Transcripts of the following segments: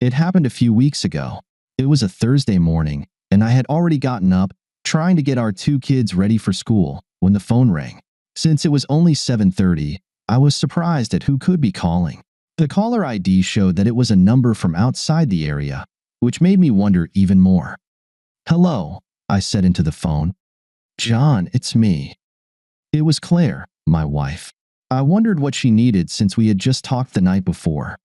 It happened a few weeks ago. It was a Thursday morning, and I had already gotten up, trying to get our two kids ready for school, when the phone rang. Since it was only 7:30, I was surprised at who could be calling. The caller ID showed that it was a number from outside the area, which made me wonder even more. "Hello," I said into the phone. "John, it's me." It was Claire, my wife. I wondered what she needed since we had just talked the night before.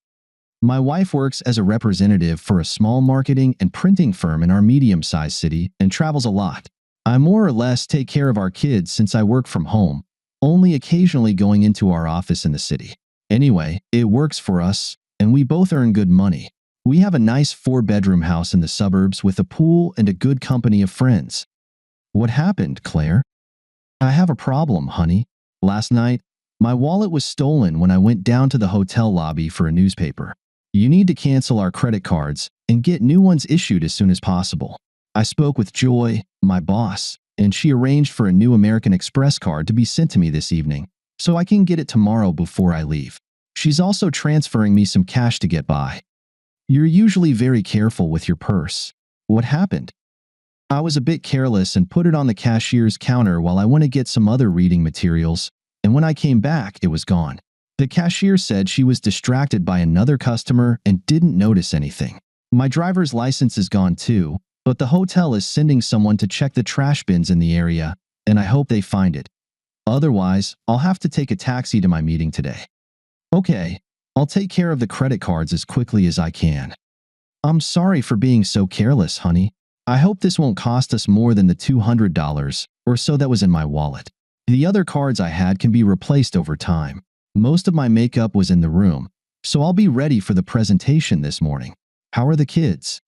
My wife works as a representative for a small marketing and printing firm in our medium-sized city and travels a lot. I more or less take care of our kids since I work from home, only occasionally going into our office in the city. Anyway, it works for us, and we both earn good money. We have a nice 4-bedroom house in the suburbs with a pool and a good company of friends. What happened, Claire? I have a problem, honey. Last night, my wallet was stolen when I went down to the hotel lobby for a newspaper. You need to cancel our credit cards and get new ones issued as soon as possible. I spoke with Joy, my boss, and she arranged for a new American Express card to be sent to me this evening, so I can get it tomorrow before I leave. She's also transferring me some cash to get by. You're usually very careful with your purse. What happened? I was a bit careless and put it on the cashier's counter while I went to get some other reading materials, and when I came back, it was gone. The cashier said she was distracted by another customer and didn't notice anything. My driver's license is gone too, but the hotel is sending someone to check the trash bins in the area, and I hope they find it. Otherwise, I'll have to take a taxi to my meeting today. Okay, I'll take care of the credit cards as quickly as I can. I'm sorry for being so careless, honey. I hope this won't cost us more than the $200 or so that was in my wallet. The other cards I had can be replaced over time. Most of my makeup was in the room, so I'll be ready for the presentation this morning. How are the kids?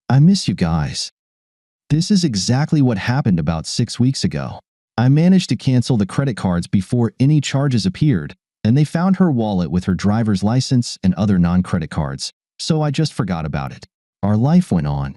I miss you guys. This is exactly what happened about 6 weeks ago. I managed to cancel the credit cards before any charges appeared, and they found her wallet with her driver's license and other non-credit cards, so I just forgot about it. Our life went on.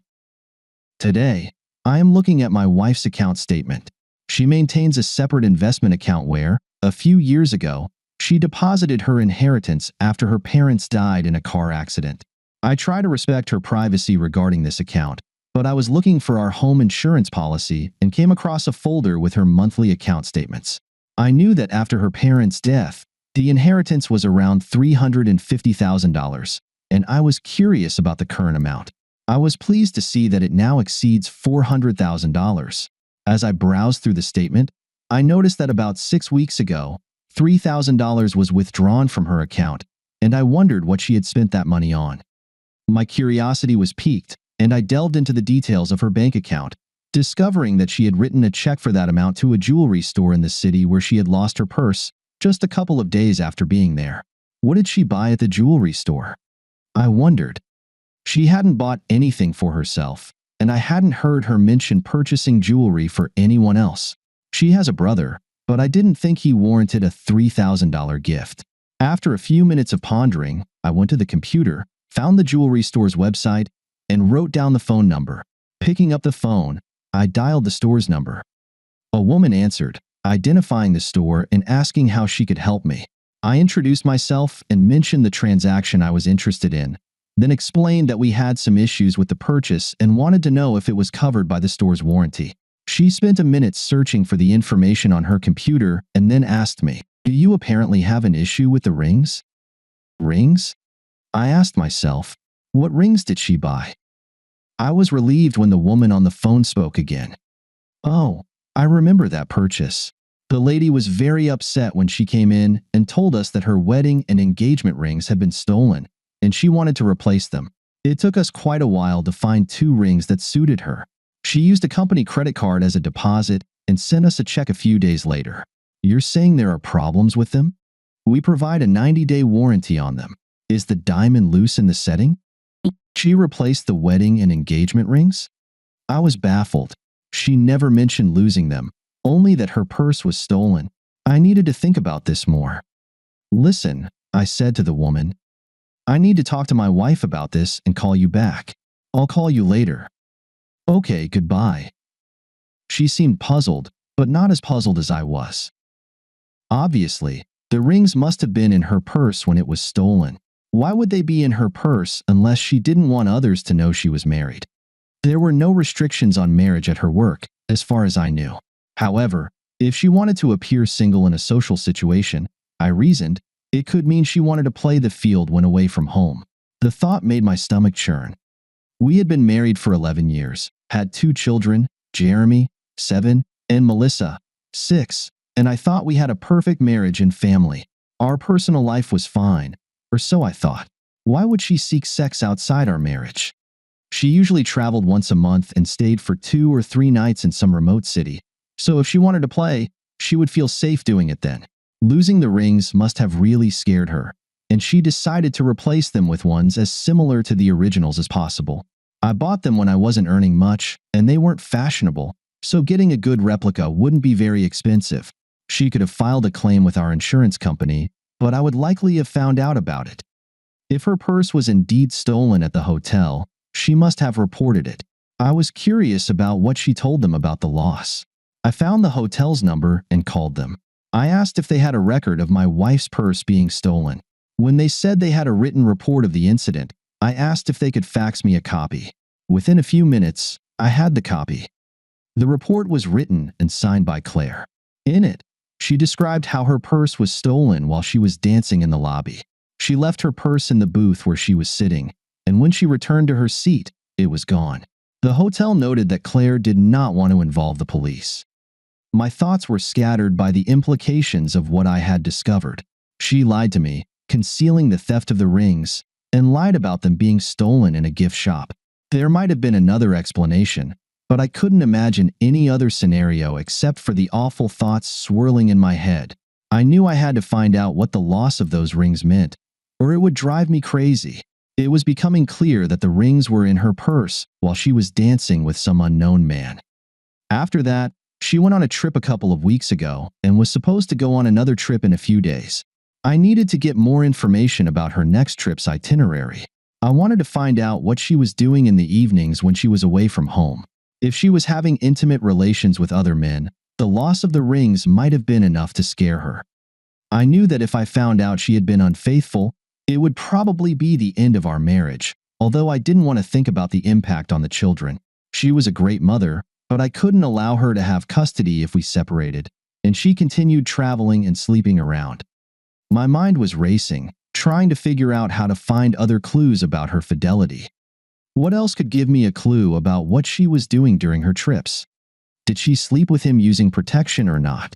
Today, I am looking at my wife's account statement. She maintains a separate investment account where, a few years ago, she deposited her inheritance after her parents died in a car accident. I try to respect her privacy regarding this account, but I was looking for our home insurance policy and came across a folder with her monthly account statements. I knew that after her parents' death, the inheritance was around $350,000, and I was curious about the current amount. I was pleased to see that it now exceeds $400,000. As I browsed through the statement, I noticed that about 6 weeks ago, $3,000 was withdrawn from her account, and I wondered what she had spent that money on. My curiosity was piqued, and I delved into the details of her bank account, discovering that she had written a check for that amount to a jewelry store in the city where she had lost her purse just a couple of days after being there. What did she buy at the jewelry store? I wondered. She hadn't bought anything for herself, and I hadn't heard her mention purchasing jewelry for anyone else. She has a brother, but I didn't think he warranted a $3,000 gift. After a few minutes of pondering, I went to the computer, found the jewelry store's website, and wrote down the phone number. Picking up the phone, I dialed the store's number. A woman answered, identifying the store and asking how she could help me. I introduced myself and mentioned the transaction I was interested in, then explained that we had some issues with the purchase and wanted to know if it was covered by the store's warranty. She spent a minute searching for the information on her computer and then asked me, "Do you apparently have an issue with the rings?" Rings? I asked myself, what rings did she buy? I was relieved when the woman on the phone spoke again. "Oh, I remember that purchase. The lady was very upset when she came in and told us that her wedding and engagement rings had been stolen, and she wanted to replace them. It took us quite a while to find 2 rings that suited her. She used a company credit card as a deposit and sent us a check a few days later. You're saying there are problems with them? We provide a 90-day warranty on them. Is the diamond loose in the setting? She replaced the wedding and engagement rings?" I was baffled. She never mentioned losing them, only that her purse was stolen. I needed to think about this more. "Listen," I said to the woman. "I need to talk to my wife about this and call you back. I'll call you later." "Okay, goodbye." She seemed puzzled, but not as puzzled as I was. Obviously, the rings must have been in her purse when it was stolen. Why would they be in her purse unless she didn't want others to know she was married? There were no restrictions on marriage at her work, as far as I knew. However, if she wanted to appear single in a social situation, I reasoned, it could mean she wanted to play the field when away from home. The thought made my stomach churn. We had been married for 11 years, had 2 children, Jeremy, 7, and Melissa, 6, and I thought we had a perfect marriage and family. Our personal life was fine, or so I thought. Why would she seek sex outside our marriage? She usually traveled once a month and stayed for 2 or 3 nights in some remote city, so if she wanted to play, she would feel safe doing it then. Losing the rings must have really scared her, and she decided to replace them with ones as similar to the originals as possible. I bought them when I wasn't earning much, and they weren't fashionable, so getting a good replica wouldn't be very expensive. She could have filed a claim with our insurance company, but I would likely have found out about it. If her purse was indeed stolen at the hotel, she must have reported it. I was curious about what she told them about the loss. I found the hotel's number and called them. I asked if they had a record of my wife's purse being stolen. When they said they had a written report of the incident, I asked if they could fax me a copy. Within a few minutes, I had the copy. The report was written and signed by Claire. In it, she described how her purse was stolen while she was dancing in the lobby. She left her purse in the booth where she was sitting, and when she returned to her seat, it was gone. The hotel noted that Claire did not want to involve the police. My thoughts were scattered by the implications of what I had discovered. She lied to me, concealing the theft of the rings, and lied about them being stolen in a gift shop. There might have been another explanation, but I couldn't imagine any other scenario except for the awful thoughts swirling in my head. I knew I had to find out what the loss of those rings meant, or it would drive me crazy. It was becoming clear that the rings were in her purse while she was dancing with some unknown man. After that, she went on a trip a couple of weeks ago and was supposed to go on another trip in a few days. I needed to get more information about her next trip's itinerary. I wanted to find out what she was doing in the evenings when she was away from home. If she was having intimate relations with other men, the loss of the rings might have been enough to scare her. I knew that if I found out she had been unfaithful, it would probably be the end of our marriage, although I didn't want to think about the impact on the children. She was a great mother, but I couldn't allow her to have custody if we separated, and she continued traveling and sleeping around. My mind was racing, trying to figure out how to find other clues about her fidelity. What else could give me a clue about what she was doing during her trips? Did she sleep with him using protection or not?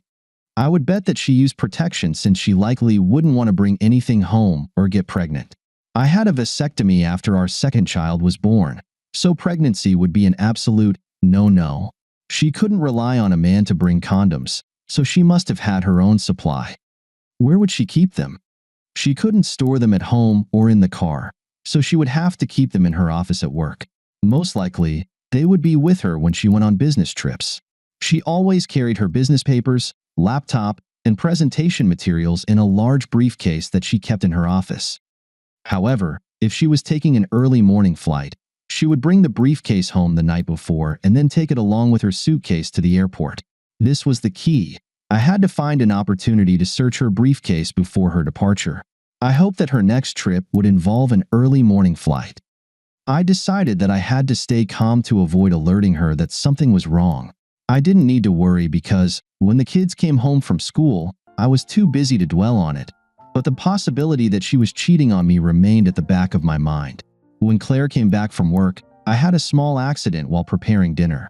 I would bet that she used protection since she likely wouldn't want to bring anything home or get pregnant. I had a vasectomy after our second child was born, so pregnancy would be an absolute no-no. She couldn't rely on a man to bring condoms, so she must have had her own supply. Where would she keep them? She couldn't store them at home or in the car, so she would have to keep them in her office at work. Most likely, they would be with her when she went on business trips. She always carried her business papers, laptop, and presentation materials in a large briefcase that she kept in her office. However, if she was taking an early morning flight, she would bring the briefcase home the night before and then take it along with her suitcase to the airport. This was the key. I had to find an opportunity to search her briefcase before her departure. I hoped that her next trip would involve an early morning flight. I decided that I had to stay calm to avoid alerting her that something was wrong. I didn't need to worry because, when the kids came home from school, I was too busy to dwell on it, but the possibility that she was cheating on me remained at the back of my mind. When Claire came back from work, I had a small accident while preparing dinner.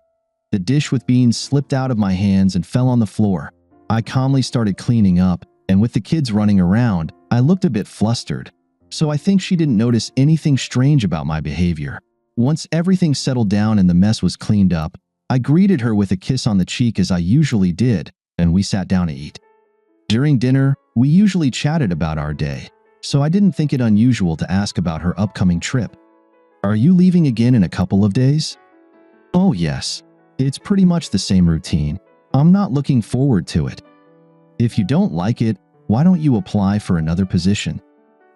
The dish with beans slipped out of my hands and fell on the floor. I calmly started cleaning up, and with the kids running around, I looked a bit flustered, so I think she didn't notice anything strange about my behavior. Once everything settled down and the mess was cleaned up, I greeted her with a kiss on the cheek as I usually did, and we sat down to eat. During dinner, we usually chatted about our day, so I didn't think it unusual to ask about her upcoming trip. "Are you leaving again in a couple of days?" "Oh yes, it's pretty much the same routine. I'm not looking forward to it." "If you don't like it, why don't you apply for another position?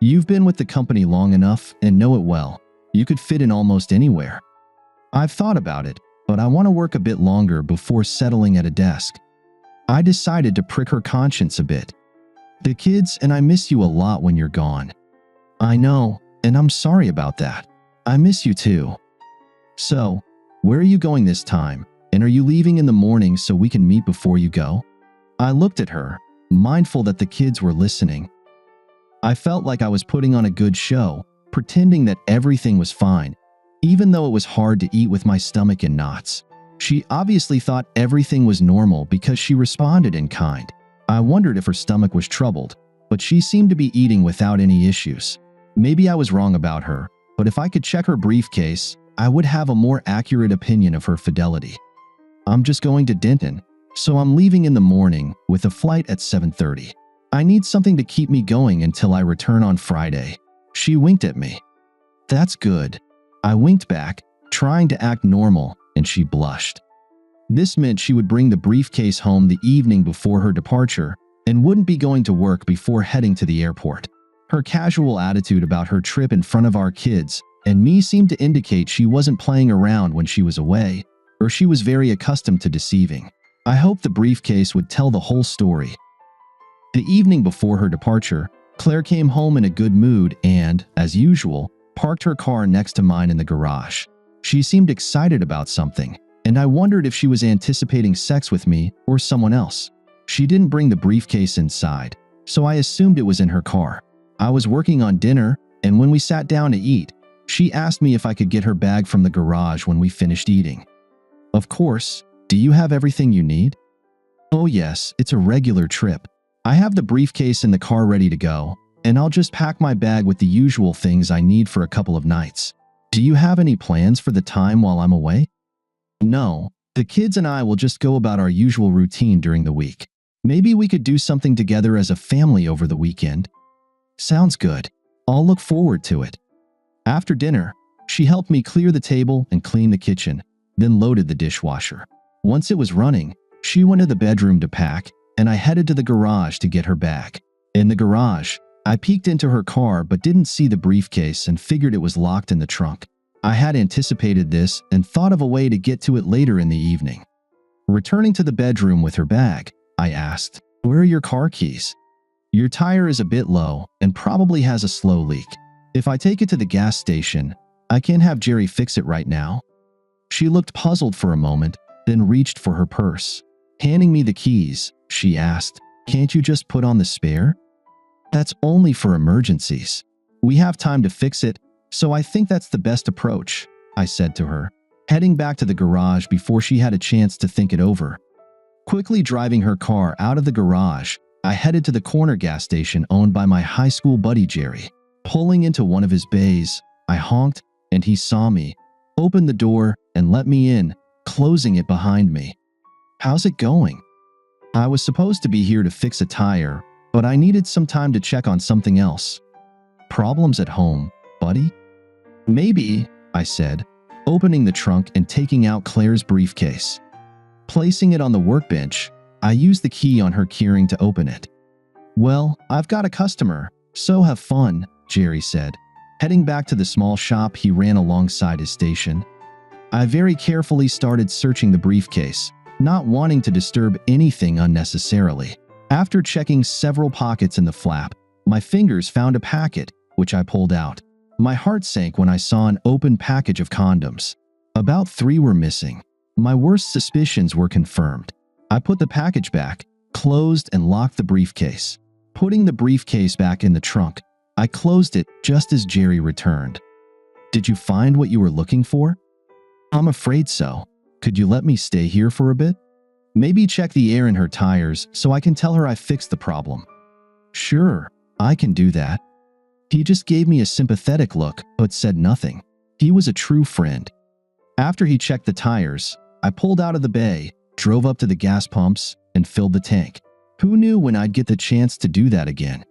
You've been with the company long enough and know it well. You could fit in almost anywhere." "I've thought about it, but I want to work a bit longer before settling at a desk." I decided to prick her conscience a bit. "The kids and I miss you a lot when you're gone." I know, and I'm sorry about that. I miss you too. So, where are you going this time? And are you leaving in the morning so we can meet before you go? I looked at her, mindful that the kids were listening. I felt like I was putting on a good show, pretending that everything was fine, even though it was hard to eat with my stomach in knots. She obviously thought everything was normal because she responded in kind. I wondered if her stomach was troubled, but she seemed to be eating without any issues. Maybe I was wrong about her, but if I could check her briefcase, I would have a more accurate opinion of her fidelity. I'm just going to Denton, so I'm leaving in the morning with a flight at 7:30. I need something to keep me going until I return on Friday. She winked at me. That's good. I winked back, trying to act normal, and she blushed. This meant she would bring the briefcase home the evening before her departure and wouldn't be going to work before heading to the airport. Her casual attitude about her trip in front of our kids and me seemed to indicate she wasn't playing around when she was away, or she was very accustomed to deceiving. I hoped the briefcase would tell the whole story. The evening before her departure, Claire came home in a good mood and, as usual, parked her car next to mine in the garage. She seemed excited about something, and I wondered if she was anticipating sex with me or someone else. She didn't bring the briefcase inside, so I assumed it was in her car. I was working on dinner, and when we sat down to eat, she asked me if I could get her bag from the garage when we finished eating. Of course. Do you have everything you need? Oh yes, it's a regular trip. I have the briefcase in the car ready to go, and I'll just pack my bag with the usual things I need for a couple of nights. Do you have any plans for the time while I'm away? No, the kids and I will just go about our usual routine during the week. Maybe we could do something together as a family over the weekend. Sounds good. I'll look forward to it. After dinner, she helped me clear the table and clean the kitchen, then loaded the dishwasher. Once it was running, she went to the bedroom to pack, and I headed to the garage to get her bag. In the garage, I peeked into her car but didn't see the briefcase and figured it was locked in the trunk. I had anticipated this and thought of a way to get to it later in the evening. Returning to the bedroom with her bag, I asked, "Where are your car keys?" "Your tire is a bit low and probably has a slow leak. If I take it to the gas station, I can't have Jerry fix it right now." She looked puzzled for a moment, then reached for her purse. Handing me the keys, she asked, "Can't you just put on the spare?" "That's only for emergencies. We have time to fix it, so I think that's the best approach," I said to her, heading back to the garage before she had a chance to think it over. Quickly driving her car out of the garage, I headed to the corner gas station owned by my high school buddy Jerry. Pulling into one of his bays, I honked, and he saw me, opened the door, and let me in, closing it behind me. "How's it going?" "I was supposed to be here to fix a tire, but I needed some time to check on something else." "Problems at home, buddy?" "Maybe," I said, opening the trunk and taking out Claire's briefcase. Placing it on the workbench, I used the key on her keyring to open it. "Well, I've got a customer, so have fun," Jerry said, heading back to the small shop he ran alongside his station. I very carefully started searching the briefcase, not wanting to disturb anything unnecessarily. After checking several pockets in the flap, my fingers found a packet, which I pulled out. My heart sank when I saw an open package of condoms. About 3 were missing. My worst suspicions were confirmed. I put the package back, closed, and locked the briefcase. Putting the briefcase back in the trunk, I closed it just as Jerry returned. "Did you find what you were looking for?" "I'm afraid so. Could you let me stay here for a bit? Maybe check the air in her tires so I can tell her I fixed the problem." "Sure, I can do that." He just gave me a sympathetic look but said nothing. He was a true friend. After he checked the tires, I pulled out of the bay, drove up to the gas pumps, and filled the tank. Who knew when I'd get the chance to do that again?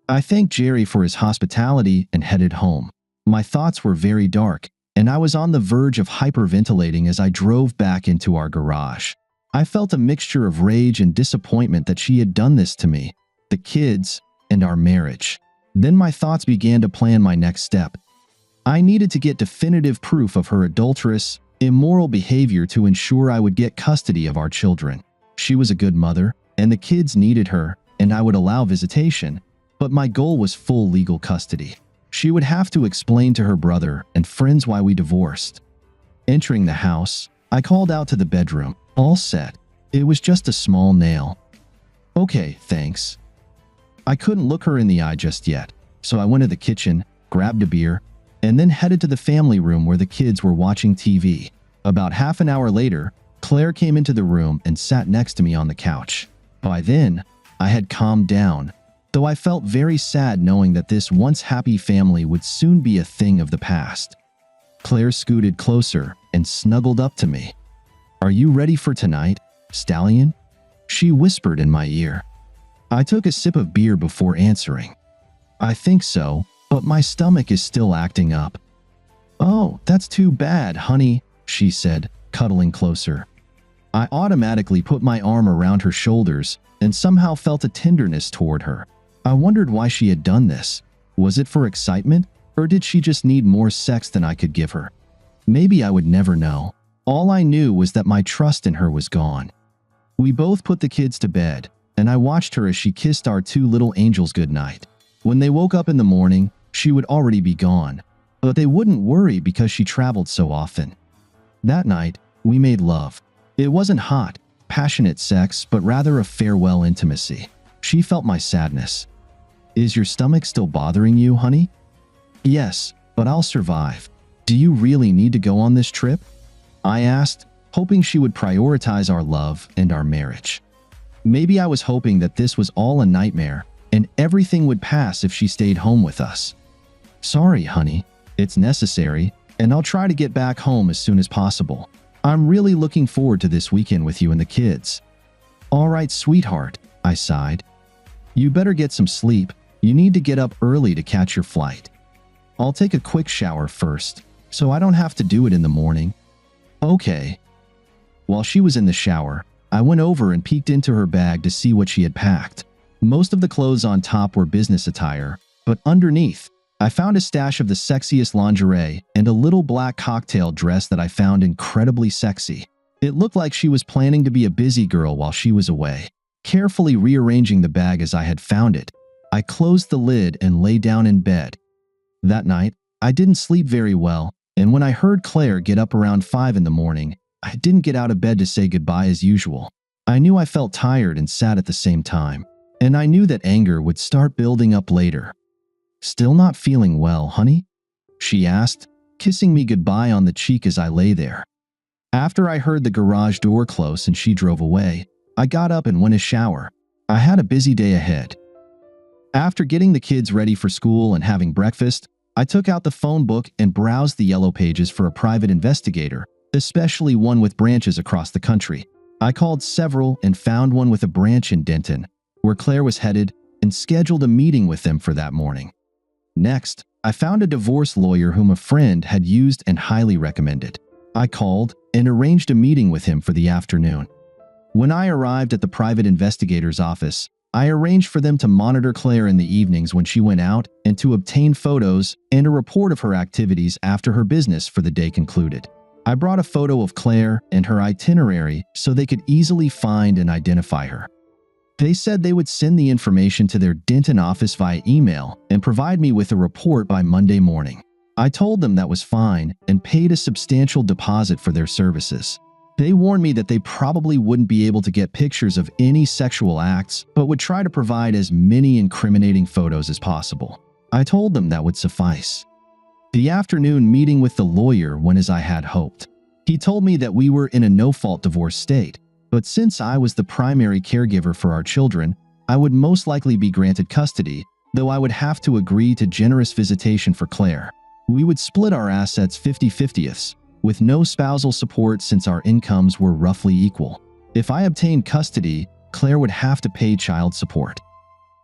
I thanked Jerry for his hospitality and headed home. My thoughts were very dark, and I was on the verge of hyperventilating as I drove back into our garage. I felt a mixture of rage and disappointment that she had done this to me, the kids, and our marriage. Then my thoughts began to plan my next step. I needed to get definitive proof of her adulterous, immoral behavior to ensure I would get custody of our children. She was a good mother, and the kids needed her, and I would allow visitation, but my goal was full legal custody. She would have to explain to her brother and friends why we divorced. Entering the house, I called out to the bedroom, all set. It was just a small nail. Okay, thanks. I couldn't look her in the eye just yet, so I went to the kitchen, grabbed a beer, and then headed to the family room where the kids were watching TV. About half an hour later, Claire came into the room and sat next to me on the couch. By then, I had calmed down, though I felt very sad knowing that this once happy family would soon be a thing of the past. Claire scooted closer and snuggled up to me. "Are you ready for tonight, Stallion?" she whispered in my ear. I took a sip of beer before answering. "I think so, but my stomach is still acting up." "Oh, that's too bad, honey," she said, cuddling closer. I automatically put my arm around her shoulders and somehow felt a tenderness toward her. I wondered why she had done this. Was it for excitement, or did she just need more sex than I could give her? Maybe I would never know. All I knew was that my trust in her was gone. We both put the kids to bed, and I watched her as she kissed our two little angels goodnight. When they woke up in the morning, she would already be gone, but they wouldn't worry because she traveled so often. That night, we made love. It wasn't hot, passionate sex, but rather a farewell intimacy. She felt my sadness. "Is your stomach still bothering you, honey?" "Yes, but I'll survive. Do you really need to go on this trip?" I asked, hoping she would prioritize our love and our marriage. Maybe I was hoping that this was all a nightmare and everything would pass if she stayed home with us. "Sorry, honey. It's necessary, and I'll try to get back home as soon as possible. I'm really looking forward to this weekend with you and the kids." "All right, sweetheart," I sighed. "You better get some sleep. You need to get up early to catch your flight." "I'll take a quick shower first, so I don't have to do it in the morning." "Okay." While she was in the shower, I went over and peeked into her bag to see what she had packed. Most of the clothes on top were business attire, but underneath, I found a stash of the sexiest lingerie and a little black cocktail dress that I found incredibly sexy. It looked like she was planning to be a busy girl while she was away. Carefully rearranging the bag as I had found it, I closed the lid and lay down in bed. That night, I didn't sleep very well, and when I heard Claire get up around 5 in the morning, I didn't get out of bed to say goodbye as usual. I knew I felt tired and sad at the same time, and I knew that anger would start building up later. "Still not feeling well, honey?" she asked, kissing me goodbye on the cheek as I lay there. After I heard the garage door close and she drove away, I got up and went to shower. I had a busy day ahead. After getting the kids ready for school and having breakfast, I took out the phone book and browsed the yellow pages for a private investigator, especially one with branches across the country. I called several and found one with a branch in Denton, where Claire was headed, and scheduled a meeting with them for that morning. Next, I found a divorce lawyer whom a friend had used and highly recommended. I called and arranged a meeting with him for the afternoon. When I arrived at the private investigator's office, I arranged for them to monitor Claire in the evenings when she went out and to obtain photos and a report of her activities after her business for the day concluded. I brought a photo of Claire and her itinerary so they could easily find and identify her. They said they would send the information to their Denton office via email and provide me with a report by Monday morning. I told them that was fine and paid a substantial deposit for their services. They warned me that they probably wouldn't be able to get pictures of any sexual acts, but would try to provide as many incriminating photos as possible. I told them that would suffice. The afternoon meeting with the lawyer went as I had hoped. He told me that we were in a no-fault divorce state, but since I was the primary caregiver for our children, I would most likely be granted custody, though I would have to agree to generous visitation for Claire. We would split our assets 50-50ths, with no spousal support since our incomes were roughly equal. If I obtained custody, Claire would have to pay child support.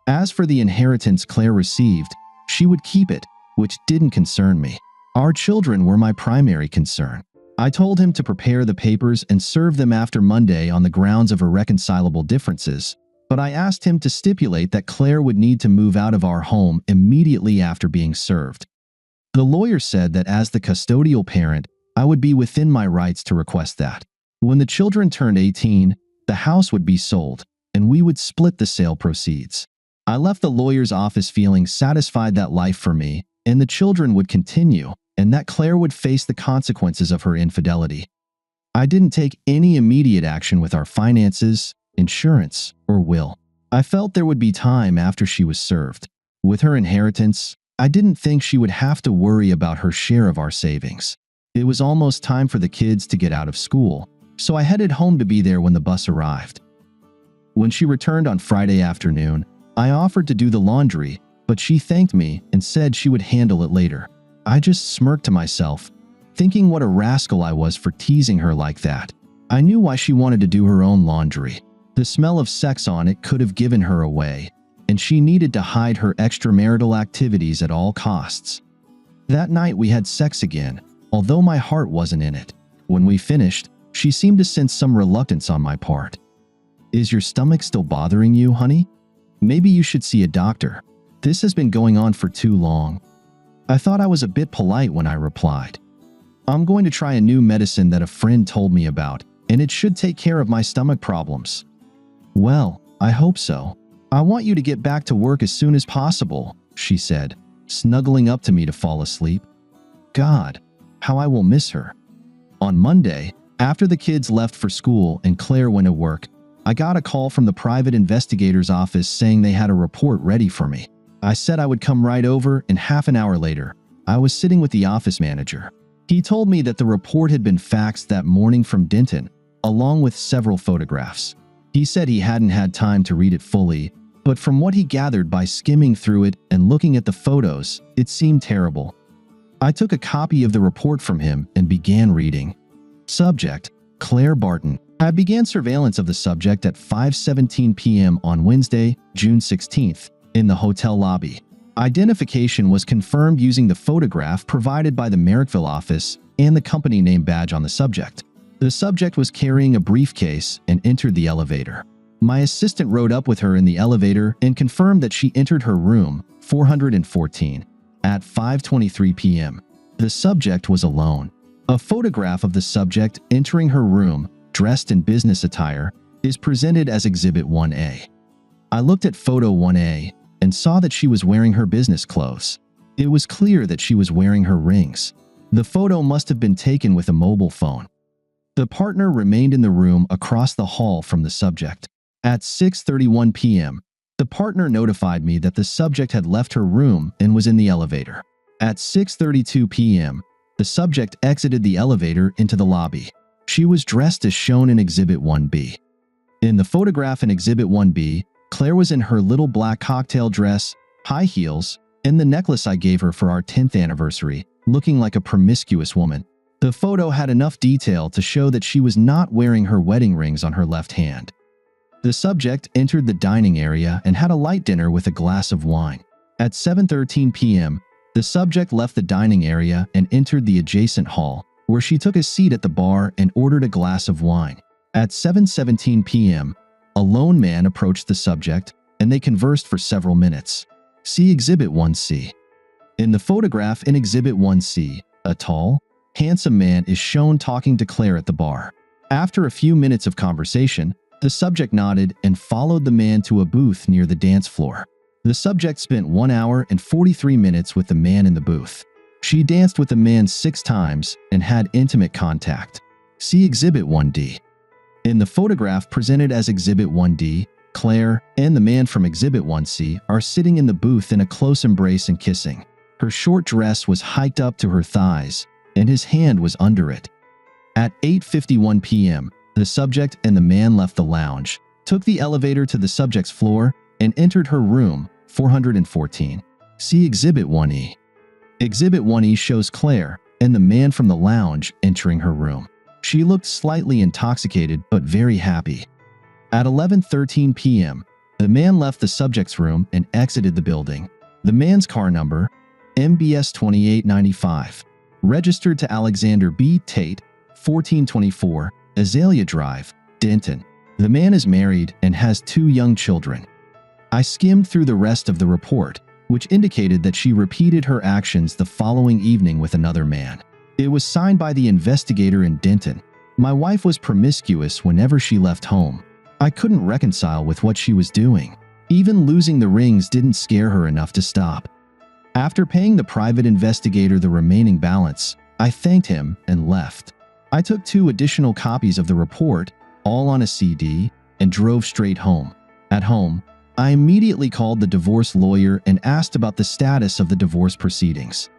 As for the inheritance Claire received, she would keep it, which didn't concern me. Our children were my primary concern. I told him to prepare the papers and serve them after Monday on the grounds of irreconcilable differences, but I asked him to stipulate that Claire would need to move out of our home immediately after being served. The lawyer said that as the custodial parent, I would be within my rights to request that. When the children turned 18, the house would be sold, and we would split the sale proceeds. I left the lawyer's office feeling satisfied that life for me, and the children would continue, and that Claire would face the consequences of her infidelity. I didn't take any immediate action with our finances, insurance, or will. I felt there would be time after she was served. With her inheritance, I didn't think she would have to worry about her share of our savings. It was almost time for the kids to get out of school, so I headed home to be there when the bus arrived. When she returned on Friday afternoon, I offered to do the laundry, but she thanked me and said she would handle it later. I just smirked to myself, thinking what a rascal I was for teasing her like that. I knew why she wanted to do her own laundry. The smell of sex on it could have given her away, and she needed to hide her extramarital activities at all costs. That night we had sex again, although my heart wasn't in it. When we finished, she seemed to sense some reluctance on my part. "Is your stomach still bothering you, honey? Maybe you should see a doctor. This has been going on for too long." I thought I was a bit polite when I replied, "I'm going to try a new medicine that a friend told me about, and it should take care of my stomach problems." "Well, I hope so. I want you to get back to work as soon as possible," she said, snuggling up to me to fall asleep. God, how I will miss her. On Monday, after the kids left for school and Claire went to work, I got a call from the private investigator's office saying they had a report ready for me. I said I would come right over, and half an hour later, I was sitting with the office manager. He told me that the report had been faxed that morning from Denton, along with several photographs. He said he hadn't had time to read it fully, but from what he gathered by skimming through it and looking at the photos, it seemed terrible. I took a copy of the report from him and began reading. Subject: Claire Barton. I began surveillance of the subject at 5:17 p.m. on Wednesday, June 16th, in the hotel lobby. Identification was confirmed using the photograph provided by the Merrickville office and the company name badge on the subject. The subject was carrying a briefcase and entered the elevator. My assistant rode up with her in the elevator and confirmed that she entered her room, 414, at 5:23 p.m. The subject was alone. A photograph of the subject entering her room, dressed in business attire, is presented as Exhibit 1A. I looked at Photo 1A and saw that she was wearing her business clothes. It was clear that she was wearing her rings. The photo must have been taken with a mobile phone. The partner remained in the room across the hall from the subject. At 6:31 p.m., the partner notified me that the subject had left her room and was in the elevator. At 6:32 p.m., the subject exited the elevator into the lobby. She was dressed as shown in Exhibit 1B. In the photograph in Exhibit 1B, Claire was in her little black cocktail dress, high heels, and the necklace I gave her for our 10th anniversary, looking like a promiscuous woman. The photo had enough detail to show that she was not wearing her wedding rings on her left hand. The subject entered the dining area and had a light dinner with a glass of wine. At 7:13 p.m., the subject left the dining area and entered the adjacent hall, where she took a seat at the bar and ordered a glass of wine. At 7:17 p.m., a lone man approached the subject, and they conversed for several minutes. See Exhibit 1C. In the photograph in Exhibit 1C, a tall, handsome man is shown talking to Claire at the bar. After a few minutes of conversation, the subject nodded and followed the man to a booth near the dance floor. The subject spent 1 hour and 43 minutes with the man in the booth. She danced with the man 6 times and had intimate contact. See Exhibit 1D. In the photograph presented as Exhibit 1D, Claire and the man from Exhibit 1C are sitting in the booth in a close embrace and kissing. Her short dress was hiked up to her thighs, and his hand was under it. At 8:51 p.m., the subject and the man left the lounge, took the elevator to the subject's floor, and entered her room, 414. See Exhibit 1E. Exhibit 1E shows Claire and the man from the lounge entering her room. She looked slightly intoxicated but very happy. At 11:13 p.m., the man left the subject's room and exited the building. The man's car number, MBS 2895, registered to Alexander B. Tate, 1424, Azalea Drive, Denton. The man is married and has 2 young children. I skimmed through the rest of the report, which indicated that she repeated her actions the following evening with another man. It was signed by the investigator in Denton. My wife was promiscuous whenever she left home. I couldn't reconcile with what she was doing. Even losing the rings didn't scare her enough to stop. After paying the private investigator the remaining balance, I thanked him and left. I took 2 additional copies of the report, all on a CD, and drove straight home. At home, I immediately called the divorce lawyer and asked about the status of the divorce proceedings.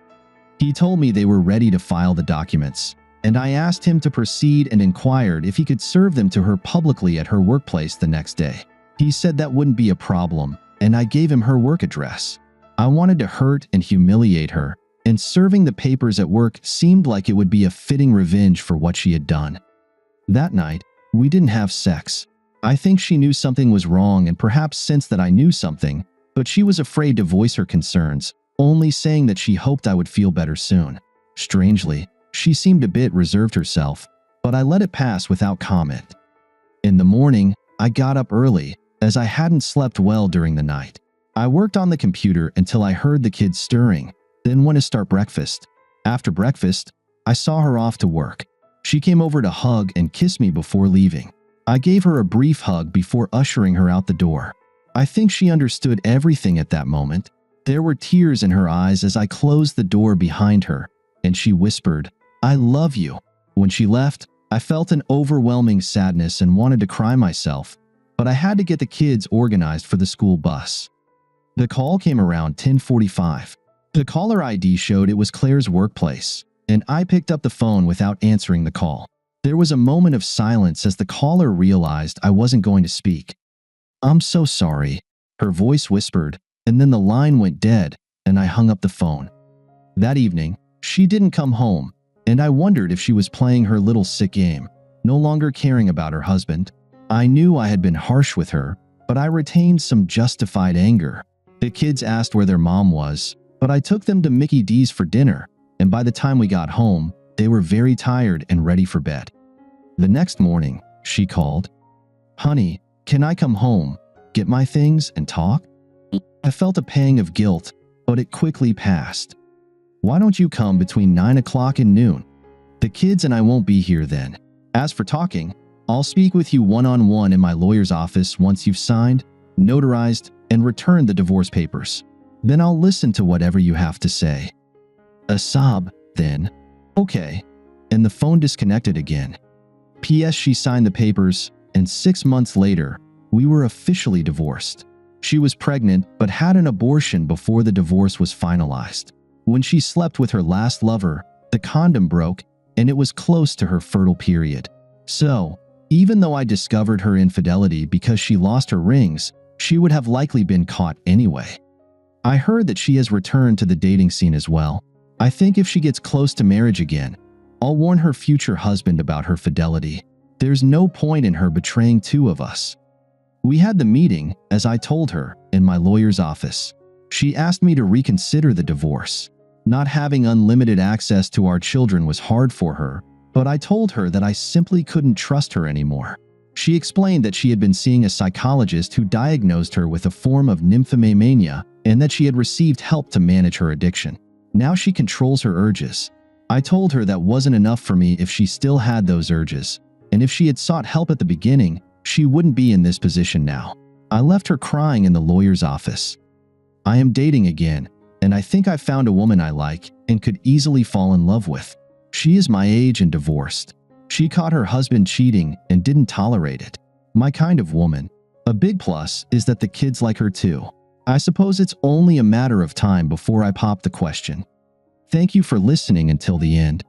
He told me they were ready to file the documents, and I asked him to proceed and inquired if he could serve them to her publicly at her workplace the next day. He said that wouldn't be a problem, and I gave him her work address. I wanted to hurt and humiliate her, and serving the papers at work seemed like it would be a fitting revenge for what she had done. That night, we didn't have sex. I think she knew something was wrong and perhaps sensed that I knew something, but she was afraid to voice her concerns, only saying that she hoped I would feel better soon. Strangely, she seemed a bit reserved herself, but I let it pass without comment. In the morning, I got up early, as I hadn't slept well during the night. I worked on the computer until I heard the kids stirring, then went to start breakfast. After breakfast, I saw her off to work. She came over to hug and kiss me before leaving. I gave her a brief hug before ushering her out the door. I think she understood everything at that moment. There were tears in her eyes as I closed the door behind her, and she whispered, "I love you." When she left, I felt an overwhelming sadness and wanted to cry myself, but I had to get the kids organized for the school bus. The call came around 10:45. The caller ID showed it was Claire's workplace, and I picked up the phone without answering the call. There was a moment of silence as the caller realized I wasn't going to speak. "I'm so sorry," her voice whispered, and then the line went dead, and I hung up the phone. That evening, she didn't come home, and I wondered if she was playing her little sick game, no longer caring about her husband. I knew I had been harsh with her, but I retained some justified anger. The kids asked where their mom was, but I took them to Mickey D's for dinner, and by the time we got home, they were very tired and ready for bed. The next morning, she called. "Honey, can I come home, get my things, and talk?" I felt a pang of guilt, but it quickly passed. "Why don't you come between 9 o'clock and noon? The kids and I won't be here then. As for talking, I'll speak with you one-on-one in my lawyer's office once you've signed, notarized, and returned the divorce papers. Then I'll listen to whatever you have to say." A sob, then, "Okay," and the phone disconnected again. P.S. She signed the papers, and 6 months later, we were officially divorced. She was pregnant but had an abortion before the divorce was finalized. When she slept with her last lover, the condom broke, and it was close to her fertile period. So, even though I discovered her infidelity because she lost her rings, she would have likely been caught anyway. I heard that she has returned to the dating scene as well. I think if she gets close to marriage again, I'll warn her future husband about her fidelity. There's no point in her betraying 2 of us. We had the meeting, as I told her, in my lawyer's office. She asked me to reconsider the divorce. Not having unlimited access to our children was hard for her, but I told her that I simply couldn't trust her anymore. She explained that she had been seeing a psychologist who diagnosed her with a form of nymphomania and that she had received help to manage her addiction. Now she controls her urges. I told her that wasn't enough for me if she still had those urges, and if she had sought help at the beginning, she wouldn't be in this position now. I left her crying in the lawyer's office. I am dating again, and I think I found a woman I like and could easily fall in love with. She is my age and divorced. She caught her husband cheating and didn't tolerate it. My kind of woman. A big plus is that the kids like her too. I suppose it's only a matter of time before I pop the question. Thank you for listening until the end.